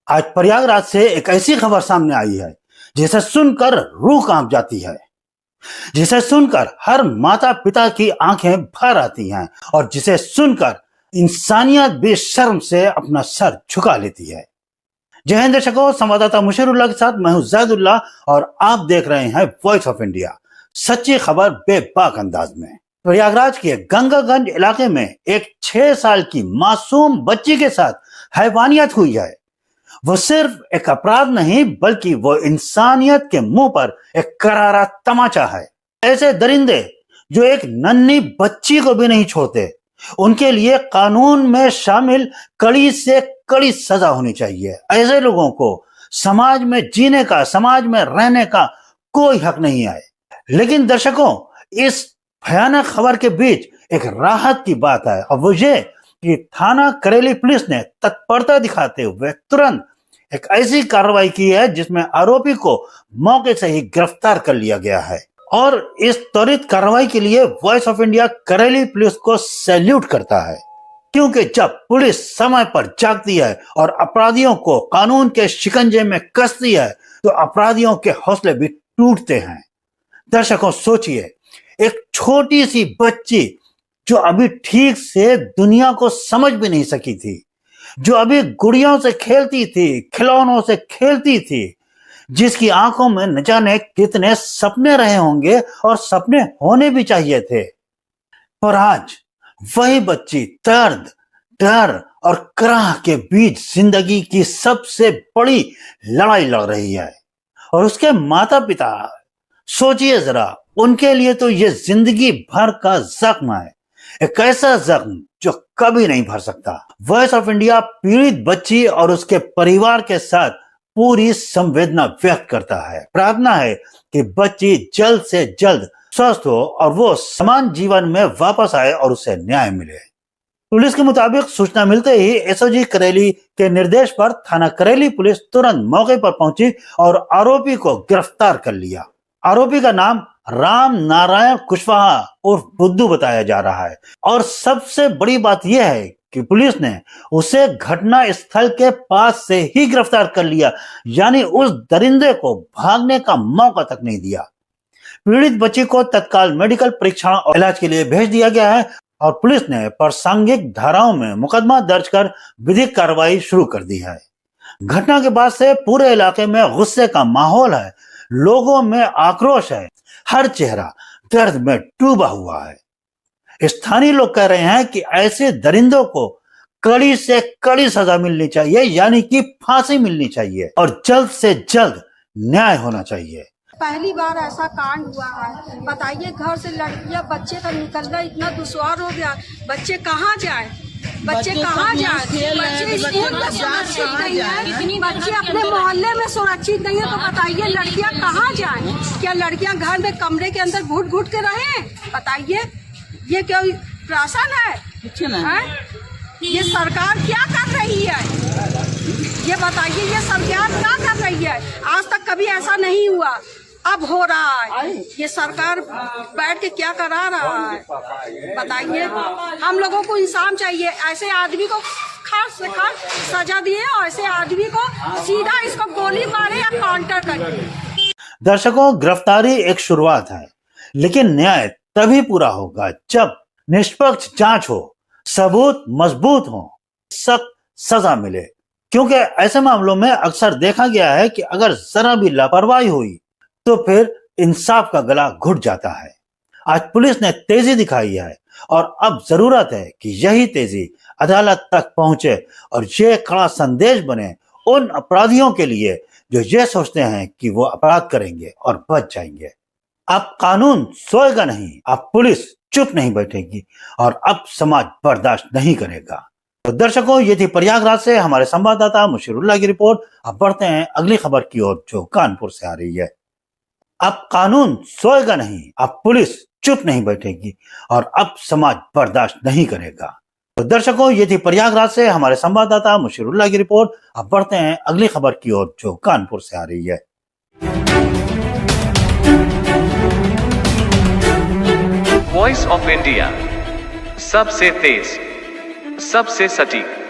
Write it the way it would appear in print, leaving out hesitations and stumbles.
आज प्रयागराज से एक ऐसी खबर सामने आई है जिसे सुनकर रूह कांप जाती है, जिसे सुनकर हर माता पिता की आंखें भर आती हैं और जिसे सुनकर इंसानियत भी शर्म से अपना सर झुका लेती है। जय हिंद दर्शकों, संवाददाता मुशीरुल्लाह के साथ मैं हूं ज़ैदुल्लाह और आप देख रहे हैं वॉइस ऑफ इंडिया, सच्ची खबर बेबाक अंदाज में। प्रयागराज के गंगागंज इलाके में एक 6 साल की मासूम बच्ची के साथ हैवानियत हुई है। वो सिर्फ एक अपराध नहीं बल्कि वो इंसानियत के मुंह पर एक करारा तमाचा है। ऐसे दरिंदे जो एक नन्ही बच्ची को भी नहीं छोड़ते, उनके लिए कानून में शामिल कड़ी से कड़ी सजा होनी चाहिए। ऐसे लोगों को समाज में जीने का, समाज में रहने का कोई हक नहीं है। लेकिन दर्शकों, इस भयानक खबर के बीच एक राहत की बात है और वो ये कि थाना करेली पुलिस ने तत्परता दिखाते हुए तुरंत एक ऐसी कार्रवाई की है जिसमें आरोपी को मौके से ही गिरफ्तार कर लिया गया है। और इस त्वरित कार्रवाई के लिए voice of India Kareli police को सैल्यूट करता है, क्योंकि जब पुलिस समय पर जागती है और अपराधियों को कानून के शिकंजे में कसती है तो अपराधियों के हौसले भी टूटते हैं। दर्शकों सोचिए, एक छोटी सी बच्ची जो अभी ठीक से दुनिया को समझ भी नहीं सकी थी, जो अभी गुड़ियों से खेलती थी, खिलौनों से खेलती थी, जिसकी आंखों में न जाने कितने सपने रहे होंगे और सपने होने भी चाहिए थे, और आज वही बच्ची दर्द, डर और कराह के बीच जिंदगी की सबसे बड़ी लड़ाई लड़ रही है। और उसके माता पिता, सोचिए जरा, उनके लिए तो ये जिंदगी भर का जख्म है, एक ऐसा जख्म जो कभी नहीं भर सकता। वॉइस ऑफ इंडिया पीड़ित बच्ची और उसके परिवार के साथ पूरी संवेदना व्यक्त करता है। प्रार्थना है कि बच्ची जल्द से जल्द स्वस्थ हो और वो समान जीवन में वापस आए और उसे न्याय मिले। पुलिस के मुताबिक सूचना मिलते ही एसओजी करेली के निर्देश पर थाना करेली पुलिस तुरंत मौके पर पहुंची और आरोपी को गिरफ्तार कर लिया। आरोपी का नाम राम नारायण कुशवाहा उर्फ बुद्धू बताया जा रहा है और सबसे बड़ी बात यह है कि पुलिस ने उसे घटना स्थल के पास से ही गिरफ्तार कर लिया, यानी उस दरिंदे को भागने का मौका तक नहीं दिया। पीड़ित बच्ची को तत्काल मेडिकल परीक्षण और इलाज के लिए भेज दिया गया है और पुलिस ने प्रासंगिक धाराओं में मुकदमा दर्ज कर विधिक कार्रवाई शुरू कर दी है। घटना के बाद से पूरे इलाके में गुस्से का माहौल है, लोगों में आक्रोश है, हर चेहरा दर्द में डूबा हुआ है। स्थानीय लोग कह रहे हैं कि ऐसे दरिंदों को कड़ी से कड़ी सजा मिलनी चाहिए, यानी कि फांसी मिलनी चाहिए और जल्द से जल्द न्याय होना चाहिए। पहली बार ऐसा कांड हुआ है। बताइए, घर से लड़कियां, बच्चे का निकलना इतना दुश्वार हो गया। बच्चे कहाँ जाए, बच्चे कहाँ जाए, बच्चे स्कूल में सुरक्षित नहीं है, बच्चे अपने मोहल्ले में सुरक्षित नहीं है, तो बताइए लड़कियां कहाँ जाएं? क्या लड़कियां घर में कमरे के अंदर घुट घुट के रहें? बताइए, ये क्या शासन है? ये सरकार क्या कर रही है? ये बताइए, ये सरकार क्या कर रही है? आज तक कभी ऐसा नहीं हुआ, अब हो रहा है। ये सरकार बैठ के क्या करा रहा है? बताइए, हम लोगों को इंसान चाहिए। ऐसे आदमी को खास से खास सजा दिए और ऐसे आदमी को सीधा इसको गोली मारे या काउंटर करे। दर्शकों, गिरफ्तारी एक शुरुआत है, लेकिन न्याय तभी पूरा होगा जब निष्पक्ष जांच हो, सबूत मजबूत हो, सख्त सजा मिले। क्योंकि ऐसे मामलों में अक्सर देखा गया है कि अगर जरा भी लापरवाही हुई तो फिर इंसाफ का गला घुट जाता है। आज पुलिस ने तेजी दिखाई है और अब जरूरत है कि यही तेजी अदालत तक पहुंचे और ये कड़ा संदेश बने उन अपराधियों के लिए जो ये सोचते हैं कि वो अपराध करेंगे और बच जाएंगे। अब कानून सोएगा नहीं, अब पुलिस चुप नहीं बैठेगी और अब समाज बर्दाश्त नहीं करेगा। तो दर्शकों, ये थी प्रयागराज से हमारे संवाददाता मुशीरुल्लाह की रिपोर्ट। अब बढ़ते हैं अगली खबर की ओर जो कानपुर से आ रही है। अब कानून सोएगा नहीं, अब पुलिस चुप नहीं बैठेगी और अब समाज बर्दाश्त नहीं करेगा। तो दर्शकों, ये थी प्रयागराज से हमारे संवाददाता मुशीरुल्लाह की रिपोर्ट। अब बढ़ते हैं अगली खबर की ओर जो कानपुर से आ रही है। वॉइस ऑफ इंडिया, सबसे तेज, सबसे सटीक।